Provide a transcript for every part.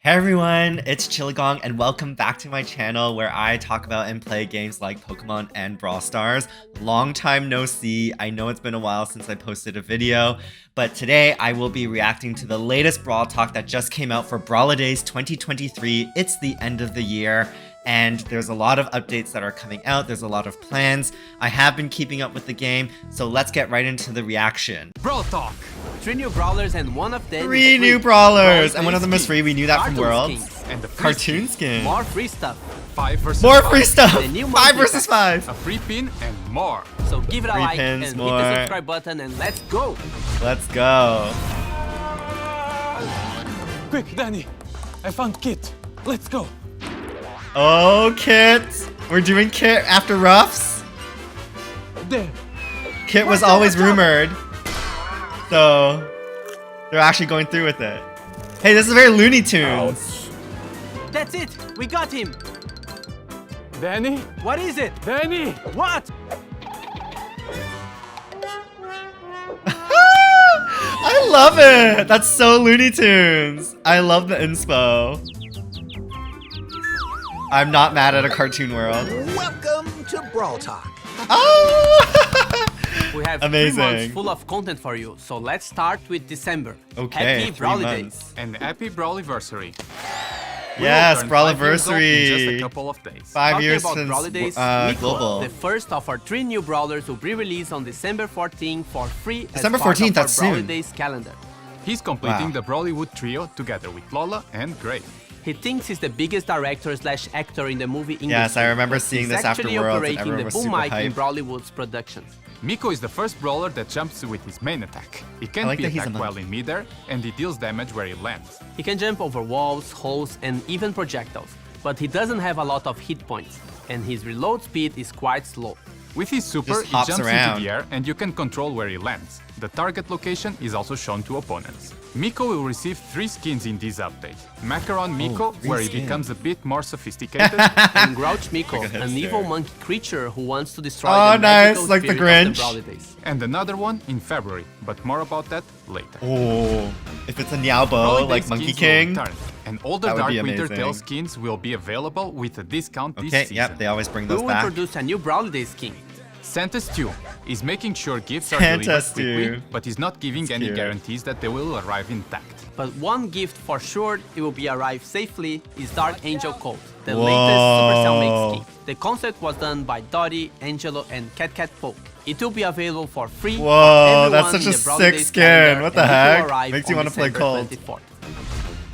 Hey everyone, it's Chilligong and welcome back to my channel where I talk about and play games like Pokemon and Brawl Stars. Long time no see. I know it's been a while since I posted a video, but today I will be reacting to the latest Brawl Talk that just came out for Brawlidays 2023. It's the end of the year and there's a lot of updates that are coming out. There's a lot of plans. I have been keeping up with the game, so let's get right into the reaction. Brawl Talk! 3 new brawlers and one of them Three new brawlers, and one of them is free. We knew that from Worlds. And the Cartoon Skins. More free stuff. 5 versus More 5. free stuff. 5 versus 5. A free pin and more. So give it a like and hit the subscribe button and let's go. Let's go. Quick, Danny! I found Kit. Let's go. Oh, Kit. We're doing Kit after Ruffs. There. Kit was always rumored. So they're actually going through with it. Hey, this is very Looney Tunes. That's it. We got him. Danny? What is it? Danny! What? I love it. That's so Looney Tunes. I love the inspo. I'm not mad at a cartoon world. Welcome to Brawl Talk. Oh! We have 3 months full of content for you, so let's start with December. Okay, Happy 3 Brawlidays. months. And happy Brawliversary. Yes, In Brawliversary. just a couple of days. 5 Talking years about since Brawlidays, Mico, Global. the first of our 3 new brawlers will be released on December 14th for free December as part 14th, of our that's soon. Brawlidays calendar. He's completing Wow. the Brawlywood trio together with Lola and Gray. He thinks he's the biggest director/actor in the movie industry. Yes, I remember but seeing he's this after actually Worlds and operating everyone the was boom super mic in hyped. Brawlywood's productions. Mico is the first brawler that jumps with his main attack. He can't like be that he's a attacked monk. while in midair, and he deals damage where he lands. He can jump over walls, holes, and even projectiles, but he doesn't have a lot of hit points, and his reload speed is quite slow. With his super, Just he hops jumps around. into the air and you can control where he lands. The target location is also shown to opponents. Mico will receive 3 skins in this update. Macaron Mico, 3 where he skins. becomes a bit more sophisticated. And Grouch Mico, Look at his an evil hair. monkey creature who wants to destroy Oh, the magical nice, like the spirit of Grinch. the Brawlidays. and another one in February, but more about that later. Oh, if it's a Niaobo, Brawlidays like Monkey skins King. will return, and all the That would Dark be Winter amazing. Tail skins will be available with a discount this Okay, season. yep, they always bring We those will back. introduce a new Brawlidays skin. Santa Stew is making sure gifts are Santa delivered Stew. quickly, but is not giving any cute. guarantees that they will arrive intact. But one gift for sure it will be arrive safely is Dark Angel Colt, the Whoa. latest Supercell make skin. The concept was done by Dottie, Angelo, and Cat Poke. It will be available for free. Whoa, for that's everyone such in a the sick Brawlidays skin. calendar, What the and it will heck? arrive Makes you on wanna play December Colt. 24th.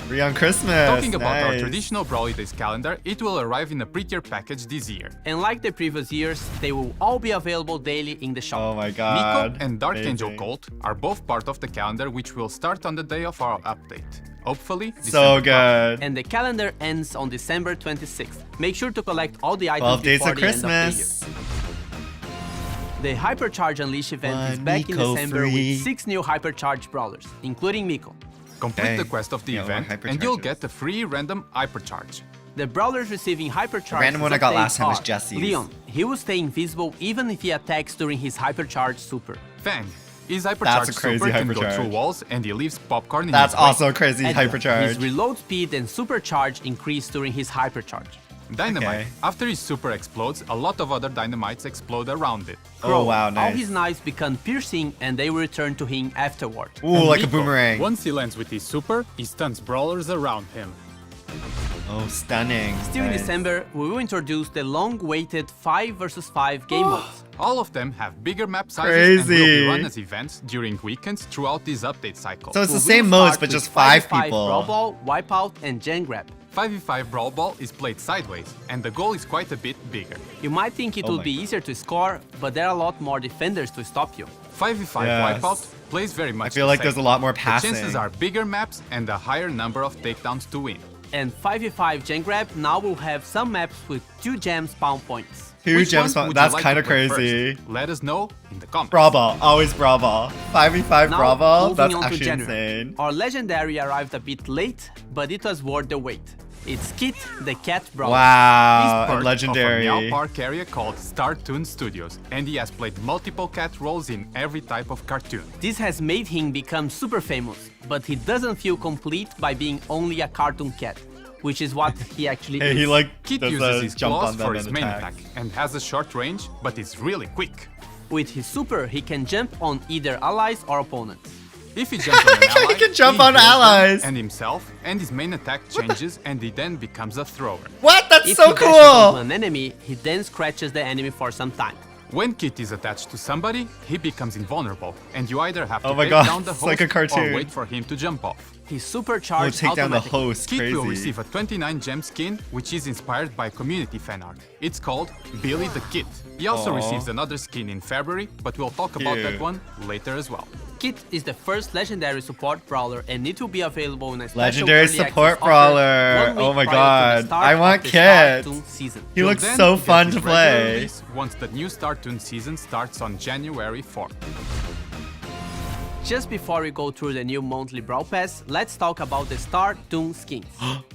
Free on Christmas. Talking about our nice. traditional Brawlidays calendar, it will arrive in a prettier package this year. And like the previous years, they will all be available daily in the shop. Oh my Mico god. and Dark Amazing. Angel Colt are both part of the calendar, which will start on the day of our update. Hopefully, So December 12th. good. And the calendar ends on December 26th. Make sure to collect all the 12 items days before of the end of the year. Christmas. The Hypercharge Unleash event is One back in Mico December free. with 6 new Hypercharge brawlers, including Mico. Complete Okay. the quest of the Yeah, event, more and you'll hypercharges. get a free random hypercharge. The brawlers receiving Hypercharge. The random one I got last time was Jesse's. Leon. He will stay invisible even if he attacks during his Hypercharge super. Fang. His That's hypercharge a crazy super can go hypercharge. through walls, and he leaves popcorn in That's his way. also a crazy Edgar. hypercharge. His reload speed and supercharge increase during his Hypercharge. Dynamite. Okay. After his super explodes, a lot of other dynamites explode around it. Oh wow, All nice. his knives become piercing and they will return to him afterward. Ooh, And like a Mico, boomerang. Once he lands with his super, he stuns brawlers around him. Oh, stunning. Still in Nice. December, we will introduce the long-awaited 5 versus 5 game modes. All of them have bigger map sizes and will Crazy. be run as events during weekends throughout this update cycle. So it's the We will same modes, start but with just 5 5v5 people. Brawl Ball, Wipeout, and Gen Grab. 5v5 Brawl Ball is played sideways, and the goal is quite a bit bigger. You might think it Oh would my be easier to score, but there are a lot more defenders to stop you. 5v5 Yes. Wipeout plays very much I feel the like same. there's a lot more The passing. chances are bigger maps and a higher number of takedowns to win. And 5v5 Gen Grab now will have some maps with 2 gem spawn points. 2 Which gems. one would you That's like kind to of play crazy. first? Let us know in the comments. Brawl Ball. Always Brawl Ball. 5v5 Now, Brawl Ball. moving That's on to actually January. insane. Our legendary arrived a bit late, but it was worth the wait. It's Kit, the cat brawler. Wow, He's and part legendary. of a Meow Park area called Starrtoon Studios, and he has played multiple cat roles in every type of cartoon. This has made him become super famous, but he doesn't feel complete by being only a cartoon cat, which is what he actually Hey, is. he like Kit does uses a his jump claws on them for his and main attack. attack and has a short range, but is really quick. With his super, he can jump on either allies or opponents. If he jumps on an ally, can jump he on heals them allies. and himself, and his main attack changes, and he then becomes a thrower. What? That's If so he dashes onto cool. an enemy, he then scratches the enemy for some time. When Kit is attached to somebody, he becomes invulnerable, and you either have to Oh my take God, down the it's host like a cartoon. or wait for him to jump off. He's Oh, supercharged take down the automatically. host. Kit will Crazy. receive a 29 gem skin, which is inspired by community fan art. It's called Billy the Kit. He also Aw. receives another skin in February, but we'll talk about that Cute. one later as well. Kit is the first legendary support brawler and it will be available in a special Legendary early support access offer brawler. 1 week Oh my prior to God. the start I of want the Kit. Starrtoon season. He He'll looks then so get fun his to regular play. release once the new Starrtoon season starts on January 4th. Just before we go through the new monthly Brawl Pass, let's talk about the Starrtoon Skins.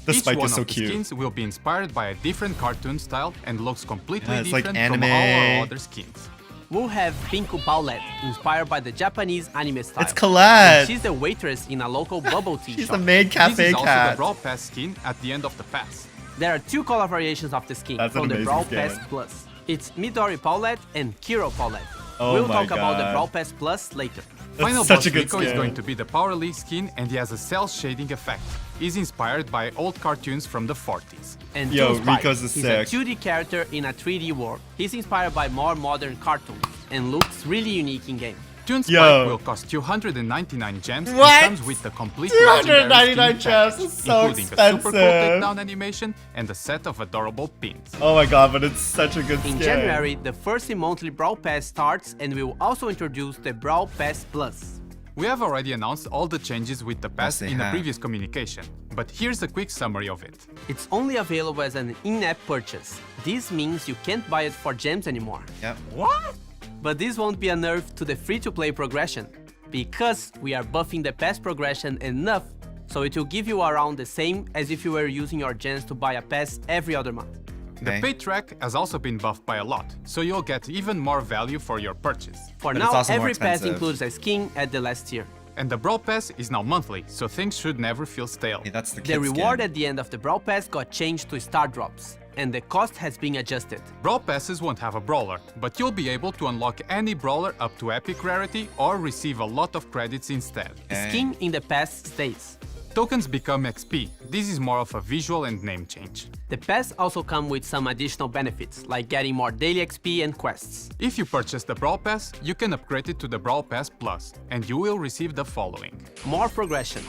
The Each spike one is so of the cute. skins will be inspired by a different cartoon style and looks completely Yeah, it's like different from all anime. our other skins. We'll have Micopalypse, inspired by the Japanese anime style. It's Colette. She's the waitress in a local bubble tea She's shop. the maid This cafe is also the cat. Brawl Pass skin at the end of the pass. There are two color variations of the skin That's an from the amazing Brawl skin. Pass Plus. It's Midori Paulette and Kiro Paulette. Oh we'll my talk about the God. Brawl Pass Plus later. Final such boss a good Mico is skin. going to be the Power League skin, and he has a cell shading effect. He's inspired by old cartoons from the 40s. And Yo, Toon Spike. Rico's is He's sick. a 2D character in a 3D world. He's inspired by more modern cartoons and looks really unique in game. Toon Spike Yo. will cost 299 gems What? and comes with the complete 299 legendary skin gems package, is so including a super cool expensive. takedown animation and a set of adorable pins. Oh my God, but it's such a good skin. In January, the first monthly Brawl Pass starts and we will also introduce the Brawl Pass Plus. We have already announced all the changes with the pass they in a have. previous communication, but here's a quick summary of it. It's only available as an in-app purchase. This means you can't buy it for gems anymore. Yep. What? But this won't be a nerf to the free-to-play progression, because we are buffing the pass progression enough so it will give you around the same as if you were using your gems to buy a pass every other month. The Okay. pay track has also been buffed by a lot, so you'll get even more value for your purchase. For But it's now, also more every pass expensive. includes a skin at the last tier. And the Brawl Pass is now monthly, so things should never feel stale. Hey, that's the The kid reward skin. at the end of the Brawl Pass got changed to Star Drops, and the cost has been adjusted. Brawl Passes won't have a brawler, but you'll be able to unlock any brawler up to epic rarity or receive a lot of credits instead. The Okay. skin in the pass stays. Tokens become XP. This is more of a visual and name change. The pass also come with some additional benefits, like getting more daily XP and quests. If you purchase the Brawl Pass, you can upgrade it to the Brawl Pass Plus, and you will receive the following. More progression,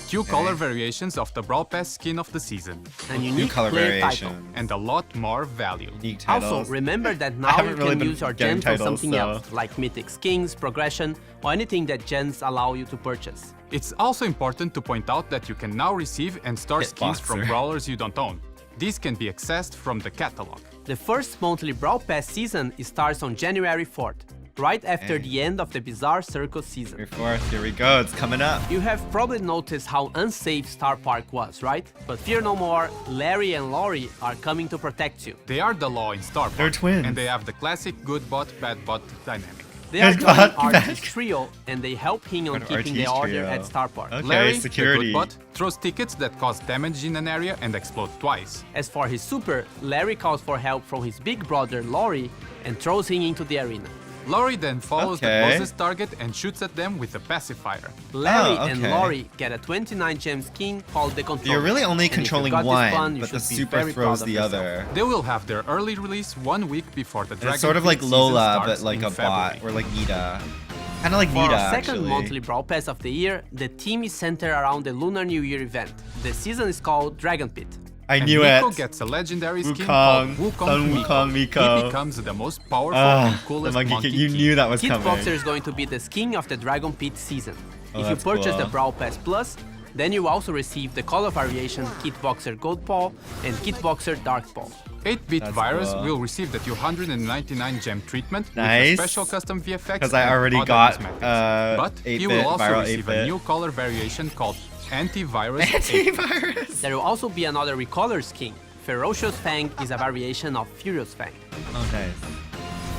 Two color variations of the Brawl Pass skin of the season, a New unique color player variation. title. and a lot more value. Unique titles. Also, remember that now haven't you really can been use your getting gems on titles, something so- else, like mythic skins, progression, or anything that gems allow you to purchase. It's also important to point out that you can now receive and store skins from Hitboxer. brawlers you don't own. These can be accessed from the catalog. The first monthly Brawl Pass season starts on January 4th, right after the end of the Bizarre Circus season. January 4th, here we go. It's coming up. You have probably noticed how unsafe Star Park was, right? But fear no more, Larry and Lawrie are coming to protect you. They are the law in Star Park, They're twins. and they have the classic good bot, bad bot dynamic. They are Good joining luck, Artie's Mac. trio, and they help him on An keeping the Artie's order trio. at Star Park. Okay, Larry, security. the good bot, throws tickets that cause damage in an area and explode twice. As for his super, Larry calls for help from his big brother Lawrie and throws him into the arena. Lawrie then follows Okay. the closest target and shoots at them with a pacifier. Larry Oh, and okay. Lawrie get a 29 gem skin called the Controller. You're really only And if you controlling got this one, one, you but the should be super very throws proud of the yourself. other. They will have their early release 1 week before the Dragon It's sort of like Pit season Lola, starts but like in a February. bot, or like Nita. Kind of like For Nita, our second actually. monthly Brawl Pass of the year, the team is centered around the Lunar New Year event. The season is called Dragon Pit. I And knew Mico it. gets a legendary skin Wukong, called Sun Wukong Wukong Mico. Mico. He becomes the most powerful Ah, and the coolest monkey monkey kid. You king. knew that was Kit coming. Boxer is going to be the skin of the Dragon Pit season. Oh, If you that's purchase cool. the Brawl Pass Plus, then you also receive the color variation Kit Boxer Gold Paw and Kit Boxer Dark Paw. 8-bit That's virus cool. will receive the 299 gem treatment Nice. with a special custom VFX 'Cause I and already other got, cosmetics. uh, But he 8-bit, will also viral receive 8-bit. a new color variation called Antivirus 8. Antivirus. There will also be another recolor skin. Ferocious Fang is a variation of Furious Fang. Oh, nice.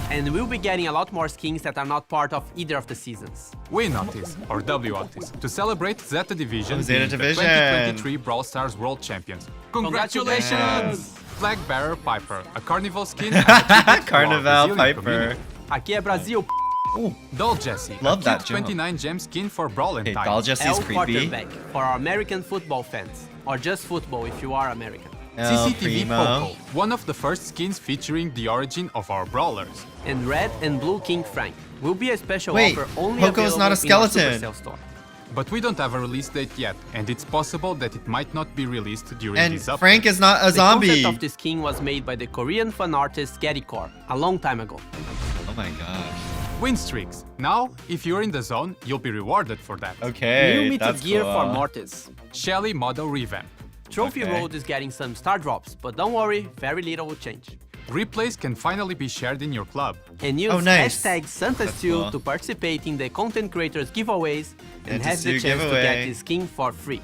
And we'll be getting a lot more skins that are not part of either of the seasons. We notice, or W Otis, to celebrate Zeta Division Zeta being Division. the 2023 Brawl Stars World Champions. Congratulations! Flag Bearer Piper, a Carnival skin and a tribute to our Carnival resilient Piper. community. Aqui é Brasil, Doll Jessie, Love a that cute gem. 29 gem skin for Brawl and Okay, Tides. Doll Jessie's El creepy. Quarterback for our American football fans, or just football if you are American. El CCTV Primo. Poco, one of the first skins featuring the origin of our Brawlers. And Red and Blue King Frank will be a special Wait, offer only Poco's available not a in our skeleton. Supercell store. But we don't have a release date yet, and it's possible that it might not be released during And this update. Frank is not a The zombie. concept of the skin was made by the Korean fan artist Gettycore a long time ago. Oh my gosh. Win streaks. Now, if you're in the zone, you'll be rewarded for that. Okay, New mythic that's gear cool. for Mortis. Shelly model revamp. Trophy Okay. Road is getting some star drops, but don't worry, very little will change. Replays can finally be shared in your club. And use Oh, nice. hashtag SantaSteal cool. to participate in the content creators giveaways and have the SantaSteal chance to giveaway. get the skin for free.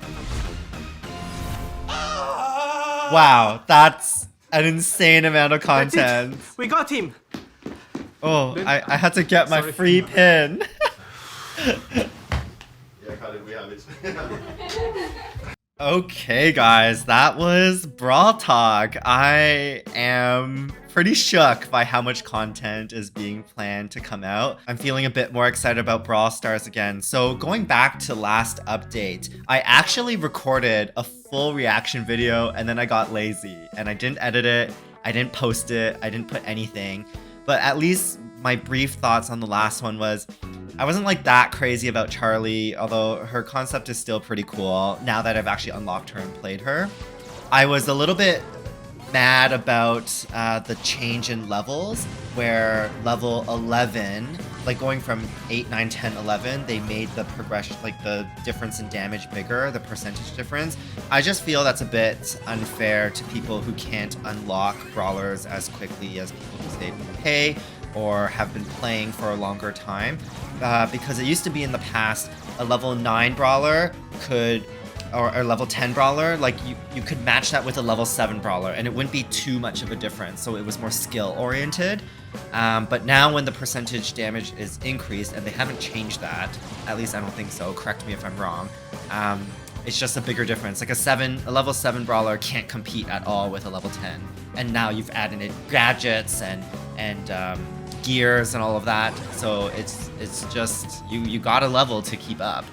Wow, that's an insane amount of content. We got him! Oh, I had to get my Sorry. free pin. Okay, guys, that was Brawl Talk. I am pretty shook by how much content is being planned to come out. I'm feeling a bit more excited about Brawl Stars again. So going back to last update, I actually recorded a full reaction video and then I got lazy and I didn't edit it. I didn't post it. I didn't put anything. But at least my brief thoughts on the last one was I wasn't like that crazy about Charlie, although her concept is still pretty cool now that I've actually unlocked her and played her. I was a little bit mad about the change in levels, where level 11, like going from 8, 9, 10, 11, they made the progression, like the difference in damage bigger, the percentage difference. I just feel that's a bit unfair to people who can't unlock brawlers as quickly as people who stayed with pay or have been playing for a longer time. Because it used to be in the past, a level 9 brawler could, or level 10 brawler, like you could match that with a level 7 brawler and it wouldn't be too much of a difference, so it was more skill oriented. But now when the percentage damage is increased, and they haven't changed that, at least I don't think so, correct me if I'm wrong, it's just a bigger difference. Like a level 7 brawler can't compete at all with a level 10. And now you've added in gadgets and gears and all of that, so it's just you got a level to keep up.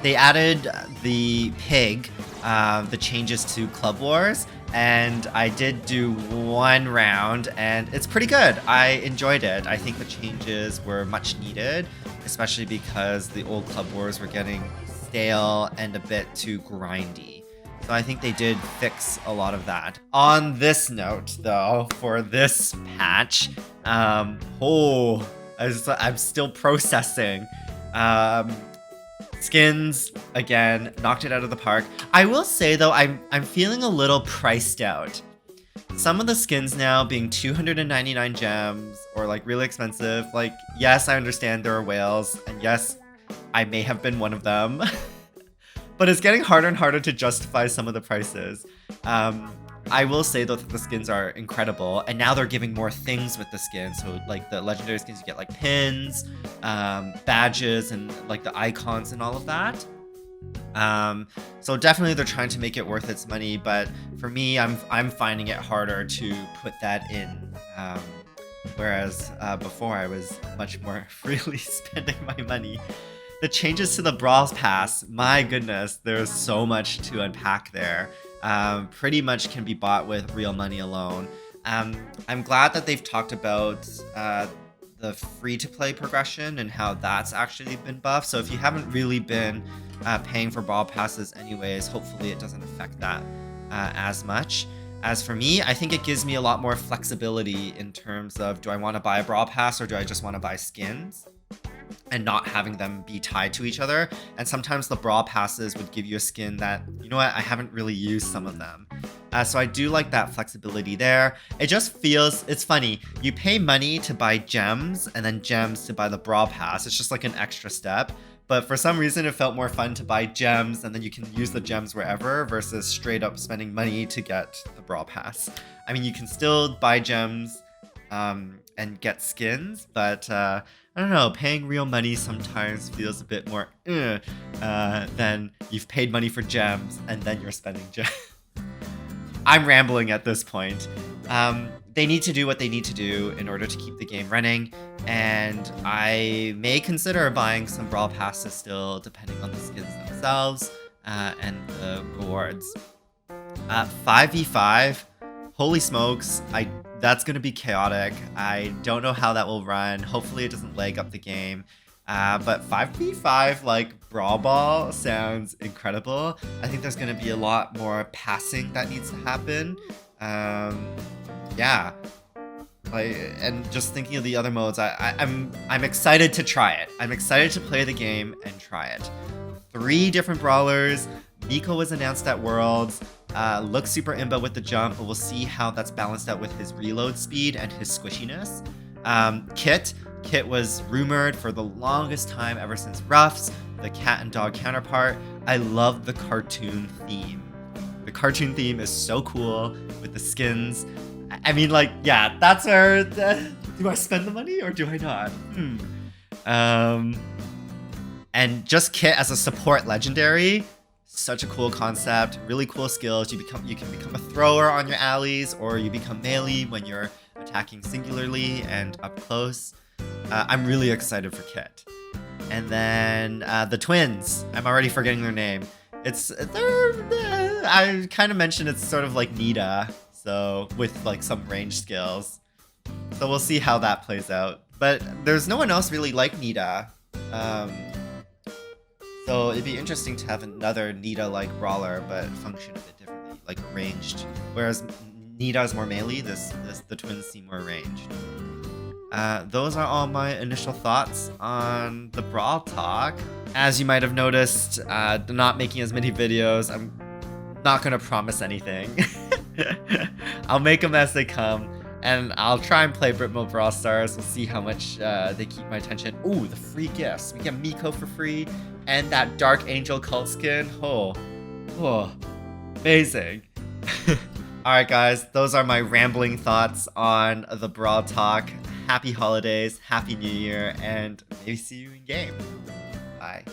They added the pig, the changes to Club Wars, and I did do one round and it's pretty good. I enjoyed it. I think the changes were much needed, especially because the old Club Wars were getting stale and a bit too grindy. So I think they did fix a lot of that. On this note, though, for this patch, I'm still processing. Skins, again, knocked it out of the park. I will say, though, I'm feeling a little priced out. Some of the skins now being 299 gems or like really expensive. Like, yes, I understand there are whales, and yes, I may have been one of them. But it's getting harder and harder to justify some of the prices. I will say though that the skins are incredible, and now they're giving more things with the skins. So like the legendary skins, you get like pins, badges, and like the icons and all of that. So definitely they're trying to make it worth its money, but for me, I'm finding it harder to put that in. Whereas before I was much more freely spending my money. The changes to the Brawl Pass, my goodness, there's so much to unpack there. Pretty much can be bought with real money alone. I'm glad that they've talked about the free-to-play progression and how that's actually been buffed. So if you haven't really been paying for Brawl Passes anyways, hopefully it doesn't affect that as much. As for me, I think it gives me a lot more flexibility in terms of, do I want to buy a Brawl Pass or do I just want to buy skins? And not having them be tied to each other. And sometimes the Brawl Passes would give you a skin that, you know what, I haven't really used some of them. So I do like that flexibility there. It just feels, it's funny, you pay money to buy gems and then gems to buy the Brawl Pass. It's just like an extra step. but for some reason it felt more fun to buy gems and then you can use the gems wherever versus straight up spending money to get the Brawl Pass. I mean, you can still buy gems and get skins, but I don't know, paying real money sometimes feels a bit more than you've paid money for gems and then you're spending gems. I'm rambling at this point. They need to do what they need to do in order to keep the game running, and I may consider buying some Brawl Passes still, depending on the skins themselves and the rewards. 5v5, holy smokes, that's going to be chaotic. I don't know how that will run. Hopefully it doesn't lag up the game. But 5v5 like Brawl Ball sounds incredible. I think there's going to be a lot more passing that needs to happen. Yeah. And just thinking of the other modes, I'm excited to try it. I'm excited to play the game and try it. 3 different brawlers. Mico was announced at Worlds. Looks super imba with the jump, but we'll see how that's balanced out with his reload speed and his squishiness. Kit was rumored for the longest time ever since Ruffs, the cat and dog counterpart. I love the cartoon theme. The cartoon theme is so cool with the skins. I mean, like, yeah, that's where... do I spend the money or do I not? And just Kit as a support legendary, such a cool concept, really cool skills. You can become a thrower on your allies, or you become melee when you're attacking singularly and up close. I'm really excited for Kit. And then the twins. I'm already forgetting their name. I kind of mentioned it's sort of like Nita, so with like some range skills. So we'll see how that plays out. But there's no one else really like Nita. So it'd be interesting to have another Nita-like brawler, but function a bit differently, like ranged. Whereas Nita is more melee, the twins seem more ranged. Those are all my initial thoughts on the Brawl Talk. As you might have noticed, not making as many videos. I'm not gonna promise anything. I'll make them as they come, and I'll try and play Britmo Brawl Stars. We'll see how much they keep my attention. Ooh, the free gifts. We get Mico for free, and that Dark Angel Colt skin. Oh, amazing. Alright guys, those are my rambling thoughts on the Brawl Talk. Happy holidays, happy new year, and maybe see you in game. Bye.